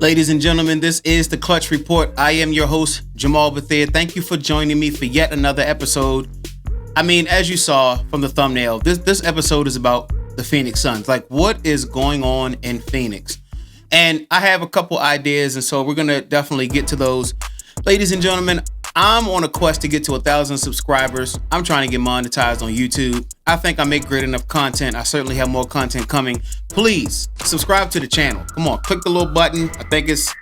Ladies and gentlemen, this is the Clutch Report. I am your host, Jamal Bethia. Thank you for joining me for yet another episode. I mean, as you saw from the thumbnail, this episode is about the Phoenix Suns. Like, what is going on in Phoenix? And I have a couple ideas, and so we're going to definitely get to those. Ladies and gentlemen, I'm on a quest to get to 1,000 subscribers. I'm trying to get monetized on YouTube. I think I make great enough content. I certainly have more content coming. Please subscribe to the channel. Come on, click the little button. I think it's,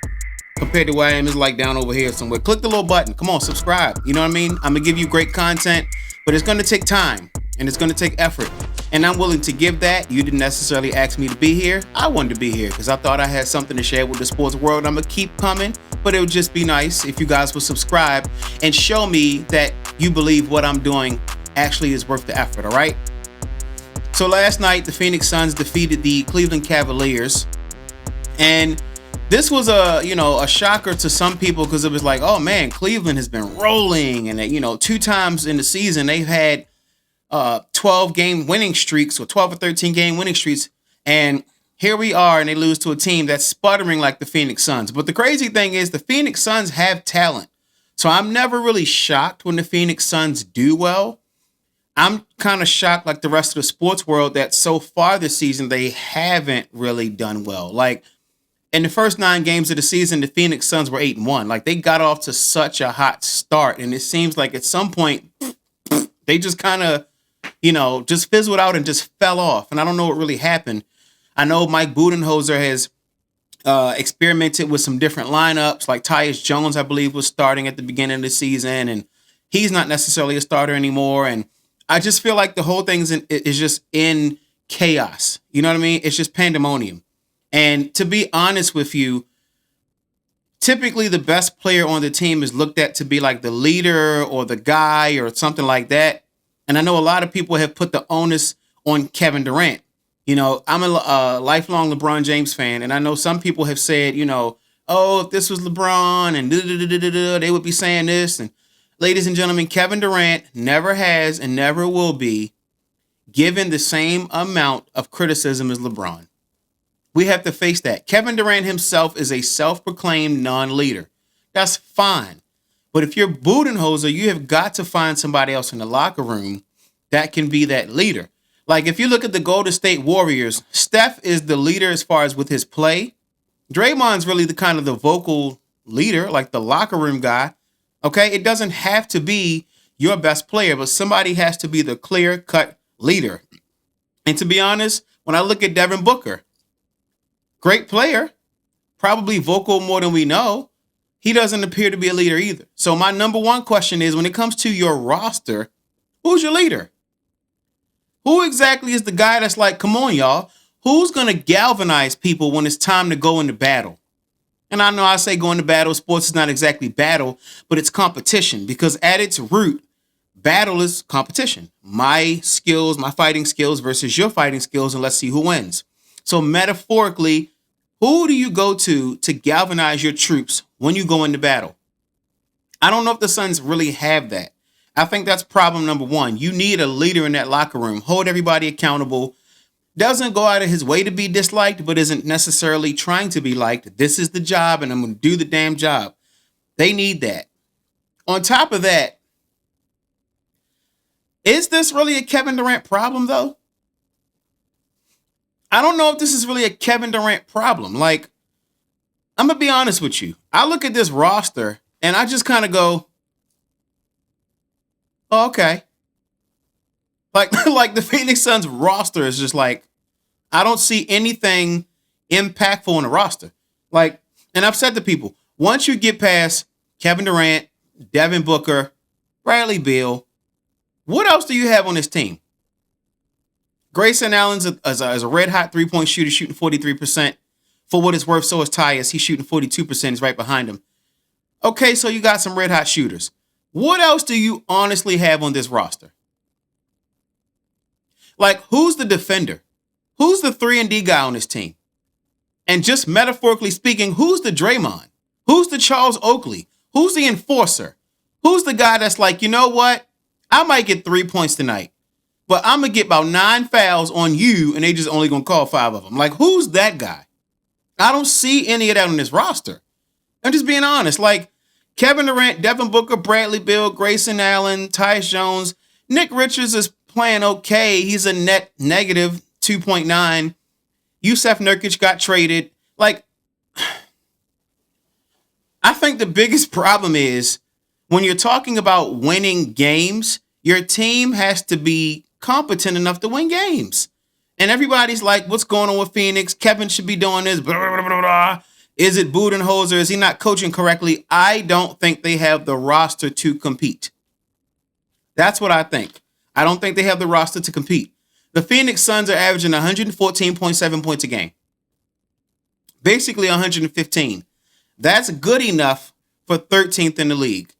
compared to where I am, is like down over here somewhere. Click the little button. Come on, subscribe. You know what I mean? I'm gonna give you great content, but it's gonna take time and it's gonna take effort. And I'm willing to give that. You didn't necessarily ask me to be here. I wanted to be here because I thought I had something to share with the sports world. I'm gonna keep coming, but it would just be nice if you guys would subscribe and show me that you believe what I'm doing actually is worth the effort, all right? So last night, the Phoenix Suns defeated the Cleveland Cavaliers. And this was a shocker to some people because it was like, oh man, Cleveland has been rolling. And, 2 times in the season, they've had 12 game winning streaks or 12 or 13 game winning streaks. And here we are, and they lose to a team that's sputtering like the Phoenix Suns. But the crazy thing is the Phoenix Suns have talent. So I'm never really shocked when the Phoenix Suns do well. I'm kind of shocked, like the rest of the sports world, that so far this season, they haven't really done well. Like in the first 9 games of the season, the Phoenix Suns were 8-1. Like they got off to such a hot start. And it seems like at some point they just kind of, just fizzled out and just fell off. And I don't know what really happened. I know Mike Budenholzer has experimented with some different lineups, like Tyus Jones, I believe, was starting at the beginning of the season, and he's not necessarily a starter anymore. And I just feel like the whole thing is just in chaos. You know what I mean? It's just pandemonium. And to be honest with you, typically the best player on the team is looked at to be like the leader or the guy or something like that. And I know a lot of people have put the onus on Kevin Durant. I'm a lifelong LeBronJames fan, and I know some people have said, oh, if this was LeBron and they would be saying this. And ladies and gentlemen, Kevin Durant never has and never will be given the same amount of criticism as LeBron. We have to face that. Kevin Durant himself is a self-proclaimed non-leader. That's fine. But if you're Budenholzer, you have got to find somebody else in the locker room that can be that leader. Like if you look at the Golden State Warriors, Steph is the leader as far as with his play. Draymond's really the kind of the vocal leader, like the locker room guy. Okay, it doesn't have to be your best player, but somebody has to be the clear-cut leader. And to be honest, when I look at Devin Booker, great player, probably vocal more than we know, he doesn't appear to be a leader either. So my number one question is, when it comes to your roster, who's your leader? Who exactly is the guy that's like, come on, y'all, who's going to galvanize people when it's time to go into battle? And I know I say go into battle. Sports is not exactly battle, but it's competition, because at its root, battle is competition. My skills, my fighting skills versus your fighting skills, and let's see who wins. So metaphorically, who do you go to galvanize your troops when you go into battle? I don't know if the Suns really have that. I think that's problem number one. You need a leader in that locker room. Hold everybody accountable. Doesn't go out of his way to be disliked, but isn't necessarily trying to be liked. This is the job, and I'm going to do the damn job. They need that. On top of that, is this really a Kevin Durant problem, though? I don't know if this is really a Kevin Durant problem. Like, I'm going to be honest with you. I look at this roster, and I just kind of go, oh, okay. Like the Phoenix Suns roster is just like, I don't see anything impactful in the roster. Like, and I've said to people, once you get past Kevin Durant, Devin Booker, Bradley Beal, what else do you have on this team? Grayson Allen's a red-hot three-point shooter, shooting 43%. For what it's worth, so is Tyus. He's shooting 42%. He's right behind him. Okay, so you got some red-hot shooters. What else do you honestly have on this roster? Like, who's the defender? Who's the 3-and-D guy on this team? And just metaphorically speaking, who's the Draymond? Who's the Charles Oakley? Who's the enforcer? Who's the guy that's like, you know what? I might get 3 points tonight, but I'm going to get about 9 fouls on you, and they just only going to call 5 of them. Like, who's that guy? I don't see any of that on this roster. I'm just being honest. Like Kevin Durant, Devin Booker, Bradley Beal, Grayson Allen, Tyus Jones. Nick Richards is playing okay. He's a net negative 2.9. Yusuf Nurkic got traded. Like, I think the biggest problem is when you're talking about winning games, your team has to be competent enough to win games. And everybody's like, what's going on with Phoenix? Kevin should be doing this. Blah, blah, blah, blah. Is it Budenholzer? Is he not coaching correctly? I don't think they have the roster to compete. That's what I think. I don't think they have the roster to compete. The Phoenix Suns are averaging 114.7 points a game. Basically 115. That's good enough for 13th in the league.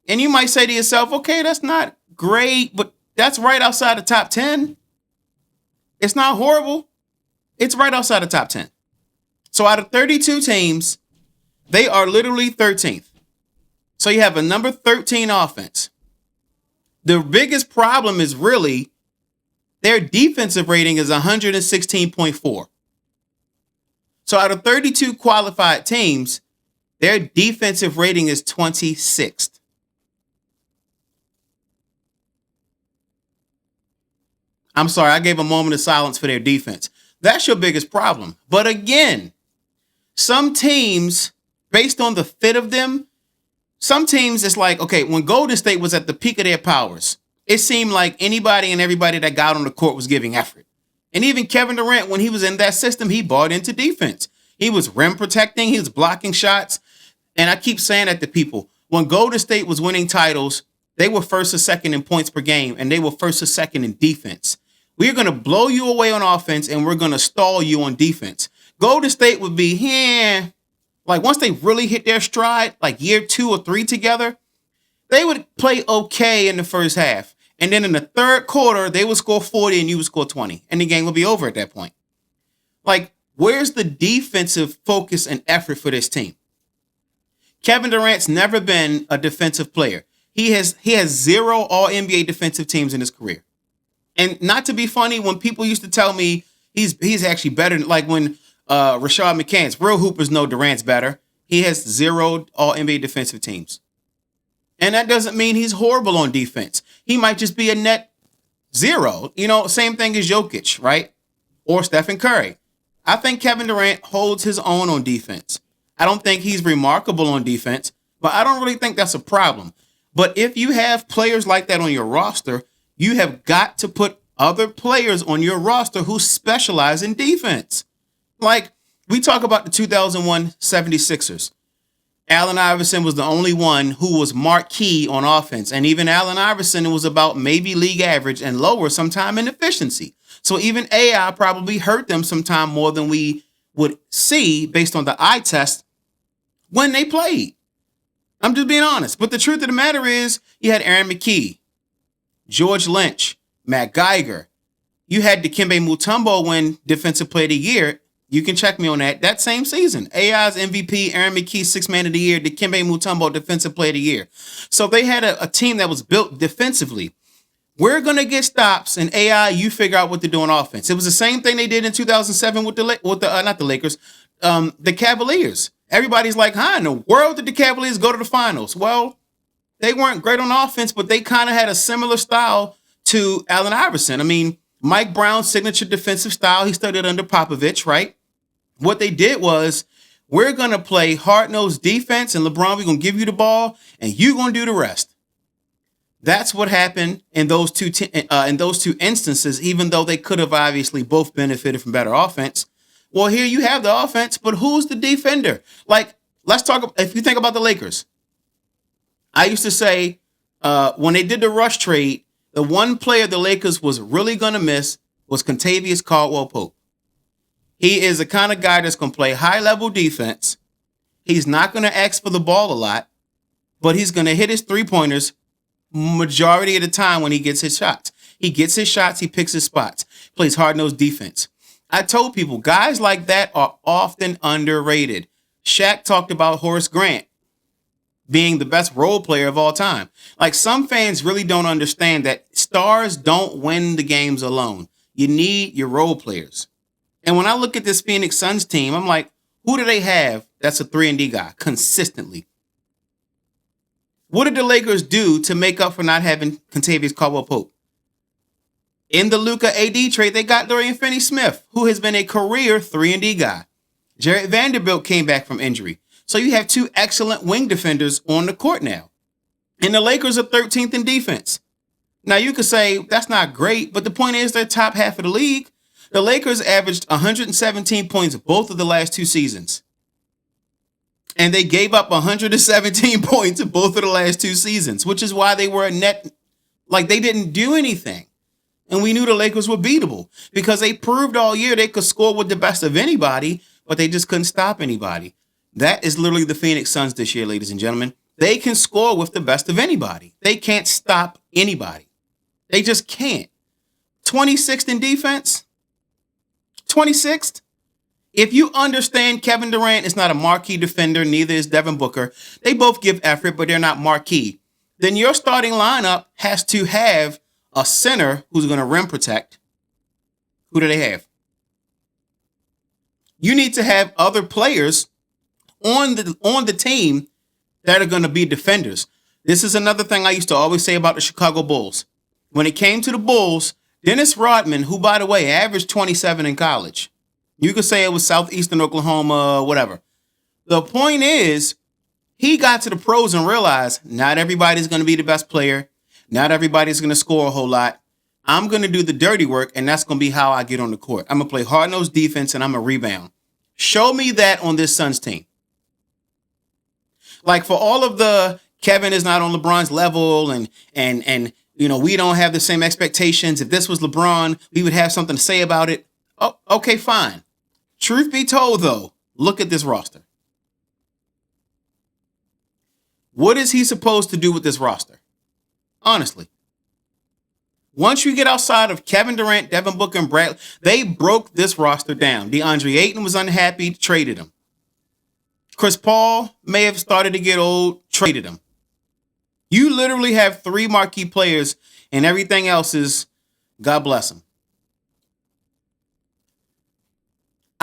And you might say to yourself, okay, that's not great, but that's right outside the top 10. It's not horrible. It's right outside the top 10. So out of 32 teams, they are literally 13th. So you have a number 13 offense. The biggest problem is really their defensive rating is 116.4. So out of 32 qualified teams, their defensive rating is 26th. I'm sorry, I gave a moment of silence for their defense. That's your biggest problem. But again, some teams, based on the fit of them, some teams, it's like, okay, when Golden State was at the peak of their powers, it seemed like anybody and everybody that got on the court was giving effort. And even Kevin Durant, when he was in that system, he bought into defense. He was rim protecting. He was blocking shots. And I keep saying that to people. When Golden State was winning titles, they were first or second in points per game, and they were first or second in defense. We're going to blow you away on offense, and we're going to stall you on defense. Golden State would be, like once they really hit their stride, like year 2 or 3 together, they would play okay in the first half. And then in the third quarter, they would score 40 and you would score 20. And the game would be over at that point. Like, where's the defensive focus and effort for this team? Kevin Durant's never been a defensive player. He has 0 All-NBA defensive teams in his career. And not to be funny, when people used to tell me he's actually better, like when Rashad McCants, real hoopers know Durant's better. He has 0 All-NBA defensive teams. And that doesn't mean he's horrible on defense. He might just be a net 0. You know, same thing as Jokic, right? Or Stephen Curry. I think Kevin Durant holds his own on defense. I don't think he's remarkable on defense, but I don't really think that's a problem. But if you have players like that on your roster, you have got to put other players on your roster who specialize in defense. Like, we talk about the 2001 76ers. Allen Iverson was the only one who was marquee on offense. And even Allen Iverson was about maybe league average and lower sometime in efficiency. So even AI probably hurt them sometime more than we would see based on the eye test when they played. I'm just being honest. But the truth of the matter is you had Aaron McKee, George Lynch, Matt Geiger. You had Dikembe Mutombo win Defensive Player of the Year. You can check me on that same season. AI's MVP, Aaron McKee, 6th Man of the Year, Dikembe Mutombo, Defensive Player of the Year. So they had a team that was built defensively. We're going to get stops, and AI, you figure out what to do on offense. It was the same thing they did in 2007 with the Cavaliers. Everybody's like, how in the world did the Cavaliers go to the finals? Well, they weren't great on offense, but they kind of had a similar style to Allen Iverson. I mean, Mike Brown's signature defensive style, he studied under Popovich, right? What they did was, we're going to play hard-nosed defense, and LeBron, we're going to give you the ball, and you're going to do the rest. That's what happened in those two instances, even though they could have obviously both benefited from better offense. Well, here you have the offense, but who's the defender? Like, let's talk, if you think about the Lakers. I used to say, when they did the Rush trade, the one player the Lakers was really going to miss was Contavious Caldwell-Pope. He is the kind of guy that's going to play high-level defense. He's not going to ask for the ball a lot, but he's going to hit his three-pointers majority of the time when he gets his shots. He gets his shots, he picks his spots, plays hard-nosed defense. I told people, guys like that are often underrated. Shaq talked about Horace Grant being the best role player of all time. Like, some fans really don't understand that stars don't win the games alone. You need your role players. And when I look at this Phoenix Suns team, I'm like, Who do they have that's a 3-and-D guy consistently? What did the Lakers do to make up for not having Kentavious Caldwell-Pope? In the Luka AD trade, they got Dorian Finney-Smith, who has been a career 3-and-D guy. Jarrett Vanderbilt came back from injury. So you have two excellent wing defenders on the court now. And the Lakers are 13th in defense. Now you could say that's not great, but the point is they're top half of the league. The Lakers averaged 117 points both of the last two seasons. And they gave up 117 points both of the last two seasons, which is why they were a net, like they didn't do anything. And we knew the Lakers were beatable because they proved all year they could score with the best of anybody, but they just couldn't stop anybody. That is literally the Phoenix Suns this year, ladies and gentlemen. They can score with the best of anybody. They can't stop anybody. They just can't. 26th in defense? 26th? If you understand Kevin Durant is not a marquee defender, neither is Devin Booker. They both give effort, but they're not marquee. Then your starting lineup has to have a center who's going to rim protect. Who do they have? You need to have other players on the team that are going to be defenders. This is another thing I used to always say about the Chicago Bulls. When it came to the Bulls, Dennis Rodman, who, by the way, averaged 27 in college. You could say it was Southeastern Oklahoma, whatever. The point is, he got to the pros and realized not everybody's going to be the best player. Not everybody's going to score a whole lot. I'm going to do the dirty work, and that's going to be how I get on the court. I'm going to play hard-nosed defense, and I'm going to rebound. Show me that on this Suns team. Like, for all of the Kevin is not on LeBron's level, and you know, we don't have the same expectations. If this was LeBron, we would have something to say about it. Oh, okay, fine. Truth be told, though, look at this roster. What is he supposed to do with this roster? Honestly. Once you get outside of Kevin Durant, Devin Booker, and Bradley, they broke this roster down. DeAndre Ayton was unhappy, traded him. Chris Paul may have started to get old, traded him. You literally have three marquee players, and everything else is God bless them.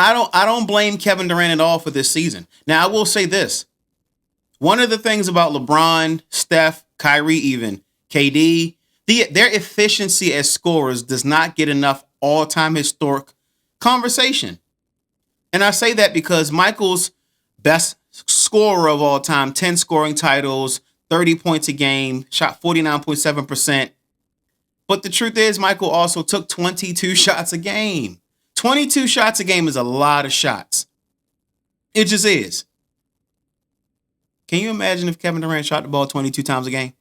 I don't blame Kevin Durant at all for this season. Now, I will say this. One of the things about LeBron, Steph, Kyrie even, KD, their efficiency as scorers does not get enough all-time historic conversation. And I say that because Michael's best scorer of all time, 10 scoring titles, 30 points a game, shot 49.7%. But the truth is, Michael also took 22 shots a game. 22 shots a game is a lot of shots. It just is. Can you imagine if Kevin Durant shot the ball 22 times a game?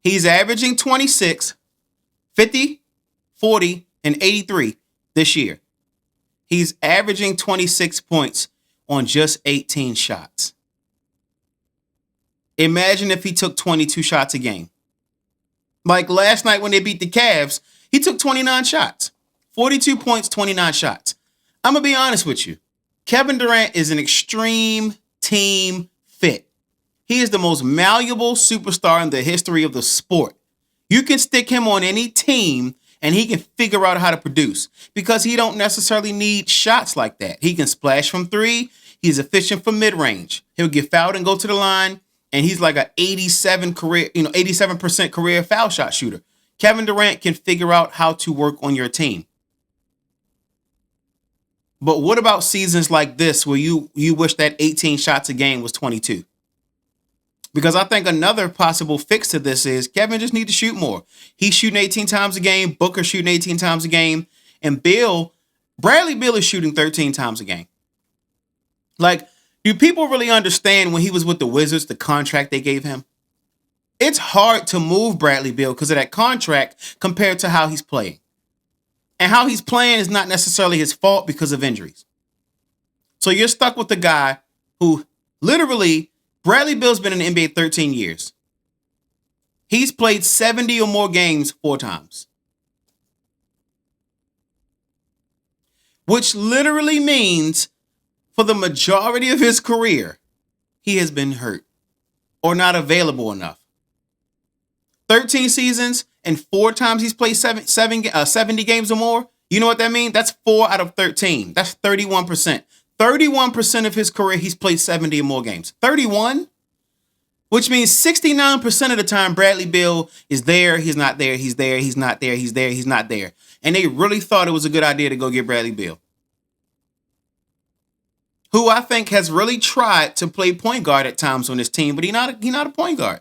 He's averaging 26, 50, 40, and 83 this year. He's averaging 26 points on just 18 shots. Imagine if he took 22 shots a game. Like last night when they beat the Cavs, he took 29 shots. 42 points, 29 shots. I'm going to be honest with you. Kevin Durant is an extreme team fit. He is the most malleable superstar in the history of the sport. You can stick him on any team and he can figure out how to produce because he don't necessarily need shots like that. He can splash from three. He's efficient from mid-range. He'll get fouled and go to the line, and he's like a 87% career foul shot shooter. Kevin Durant can figure out how to work on your team. But what about seasons like this where you wish that 18 shots a game was 22? Because I think another possible fix to this is Kevin just needs to shoot more. He's shooting 18 times a game. Booker shooting 18 times a game. And Bradley Beal is shooting 13 times a game. Like, do people really understand when he was with the Wizards, the contract they gave him? It's hard to move Bradley Beal because of that contract compared to how he's playing. And how he's playing is not necessarily his fault because of injuries. So you're stuck with the guy who literally, Bradley Beal's been in the NBA 13 years. He's played 70 or more games 4 times. Which literally means for the majority of his career, he has been hurt or not available enough. 13 seasons and 4 times he's played 70 games or more. You know what that means? That's 4 out of 13. That's 31%. 31% of his career, he's played 70 or more games. 31? Which means 69% of the time, Bradley Beal is there, he's not there, he's there, he's not there, he's there, he's not there. And they really thought it was a good idea to go get Bradley Beal, who I think has really tried to play point guard at times on this team, but he's not a point guard.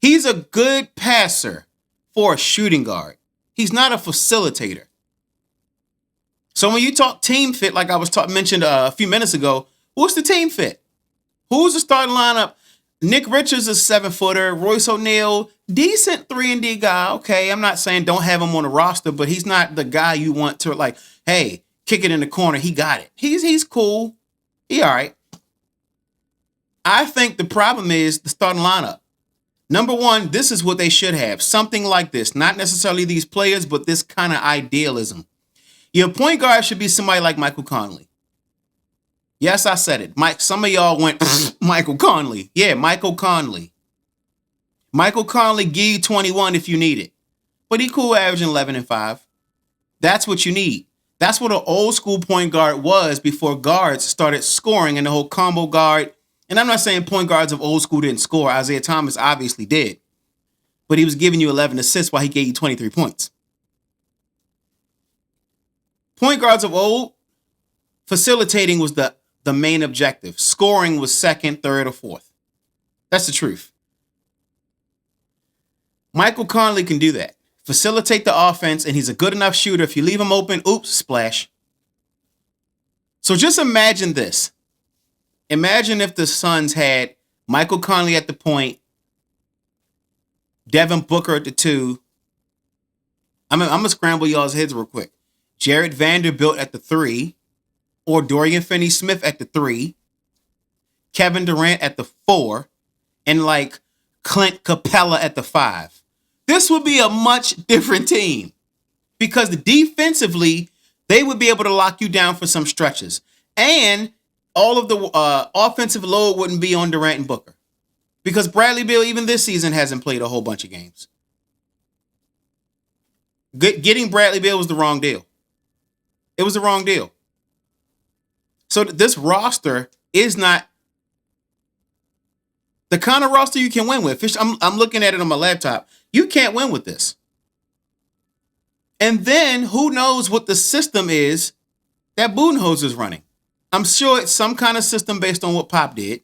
He's a good passer for a shooting guard. He's not a facilitator. So when you talk team fit, like I was mentioned a few minutes ago, what's the team fit? Who's the starting lineup? Nick Richards is a 7-footer. Royce O'Neal, decent 3-and-D guy. Okay, I'm not saying don't have him on the roster, but he's not the guy you want to, like, hey, kick it in the corner. He got it. He's cool. He all right. I think the problem is the starting lineup. Number one, this is what they should have. Something like this. Not necessarily these players, but this kind of idealism. Your point guard should be somebody like Michael Conley. Yes, I said it. Some of y'all went, Michael Conley. Yeah, Michael Conley. Michael Conley give you 21 if you need it. But he cool averaging 11 and 5. That's what you need. That's what an old school point guard was before guards started scoring and the whole combo guard. And I'm not saying point guards of old school didn't score. Isaiah Thomas obviously did. But he was giving you 11 assists while he gave you 23 points. Point guards of old, facilitating was the main objective. Scoring was second, third, or fourth. That's the truth. Michael Conley can do that. Facilitate the offense, and he's a good enough shooter. If you leave him open, oops, splash. So just imagine this. Imagine if the Suns had Michael Conley at the point, Devin Booker at the 2. I'm going to scramble y'all's heads real quick. Jared Vanderbilt at the 3, or Dorian Finney-Smith at the 3, Kevin Durant at the 4, and like Clint Capella at the 5. This would be a much different team because defensively, they would be able to lock you down for some stretches. And all of the offensive load wouldn't be on Durant and Booker because Bradley Beal, even this season, hasn't played a whole bunch of games. Getting Bradley Beal was the wrong deal. It was the wrong deal. So this roster is not the kind of roster you can win with. I'm looking at it on my laptop. You can't win with this. And then who knows what the system is that Budenholzer is running. I'm sure it's some kind of system based on what Pop did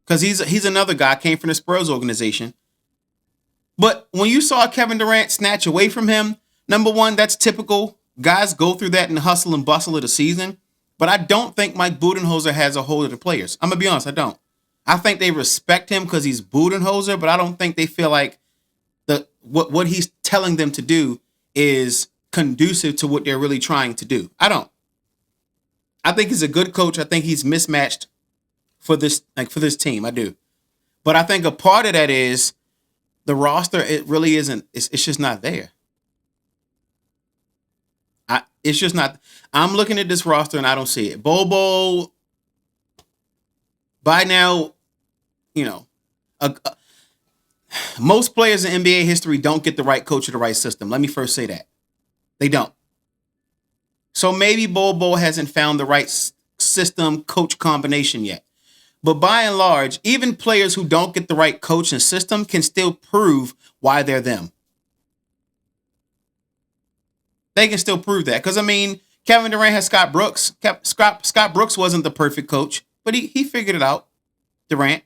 because he's another guy, came from the Spurs organization. But when you saw Kevin Durant snatch away from him, number one, that's typical. Guys go through that in the hustle and bustle of the season. But I don't think Mike Budenholzer has a hold of the players. I'm going to be honest, I don't. I think they respect him because he's Budenholzer, but I don't think they feel like what he's telling them to do is conducive to what they're really trying to do. I don't. I think he's a good coach. I think he's mismatched for this team. I do. But I think a part of that is the roster, it really isn't, it's just not there. It's just not. I'm looking at this roster and I don't see it. Bobo, by now, most players in NBA history don't get the right coach or the right system. Let me first say that. They don't. So maybe Bobo hasn't found the right system coach combination yet. But by and large, even players who don't get the right coach and system can still prove why they're them. They can still prove that. Because, Kevin Durant has Scott Brooks. Scott Brooks wasn't the perfect coach, but he figured it out. Durant,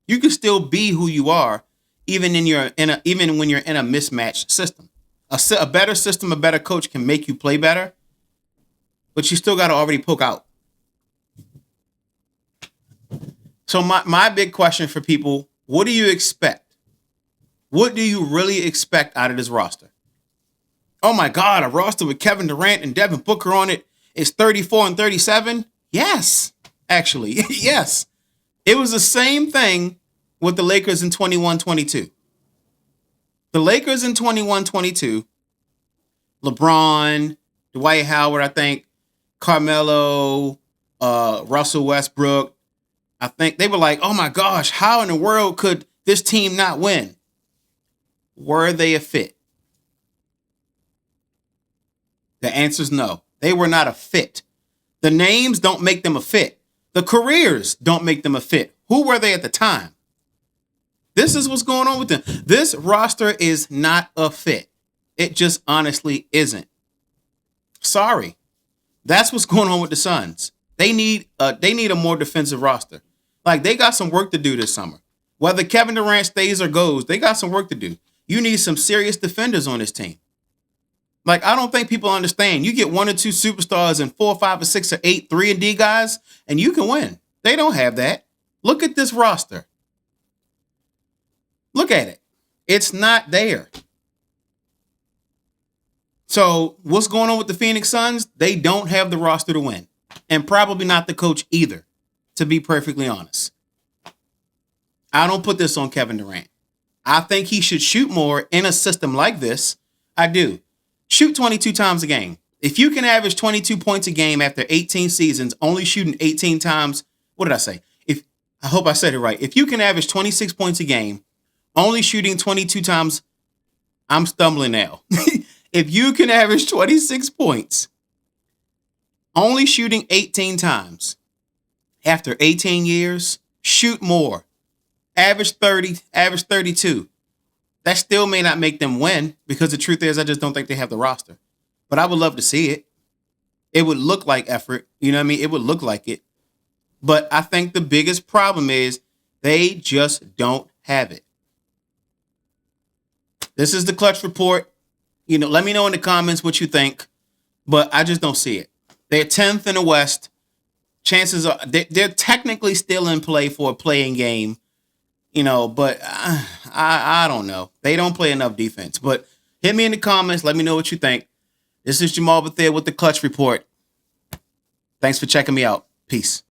you can still be who you are, even when you're in a mismatched system. A better system, a better coach can make you play better, but you still got to already poke out. So my big question for people, what do you expect? What do you really expect out of this roster? Oh my God, a roster with Kevin Durant and Devin Booker on it is 34 and 37? Yes, actually, yes. It was the same thing with the Lakers in 21-22. The Lakers in 21-22, LeBron, Dwight Howard, I think, Carmelo, Russell Westbrook, I think they were like, oh my gosh, how in the world could this team not win? Were they a fit? The answer is no. They were not a fit. The names don't make them a fit. The careers don't make them a fit. Who were they at the time? This is what's going on with them. This roster is not a fit. It just honestly isn't. Sorry. That's what's going on with the Suns. They need a more defensive roster. Like, they got some work to do this summer. Whether Kevin Durant stays or goes, they got some work to do. You need some serious defenders on this team. Like, I don't think people understand. You get 1 or 2 superstars and 4 or 5 or 6 or 8 3-and-D guys, and you can win. They don't have that. Look at this roster. Look at it. It's not there. So what's going on with the Phoenix Suns? They don't have the roster to win. And probably not the coach either, to be perfectly honest. I don't put this on Kevin Durant. I think he should shoot more in a system like this. I do. Shoot 22 times a game. If you can average 22 points a game after 18 seasons, only shooting 18 times, what did I say? I hope I said it right. If you can average 26 points a game, only shooting 22 times, I'm stumbling now. If you can average 26 points, only shooting 18 times after 18 years, shoot more. Average 30, average 32. That still may not make them win, because the truth is I just don't think they have the roster. But I would love to see it. It would look like effort. You know what I mean? It would look like it. But I think the biggest problem is they just don't have it. This is the Clutch Report. You know, let me know in the comments what you think. But I just don't see it. They're 10th in the West. Chances are they're technically still in play for a playing game. You know, but I don't know. They don't play enough defense. But hit me in the comments. Let me know what you think. This is Jamal Bethea with the Clutch Report. Thanks for checking me out. Peace.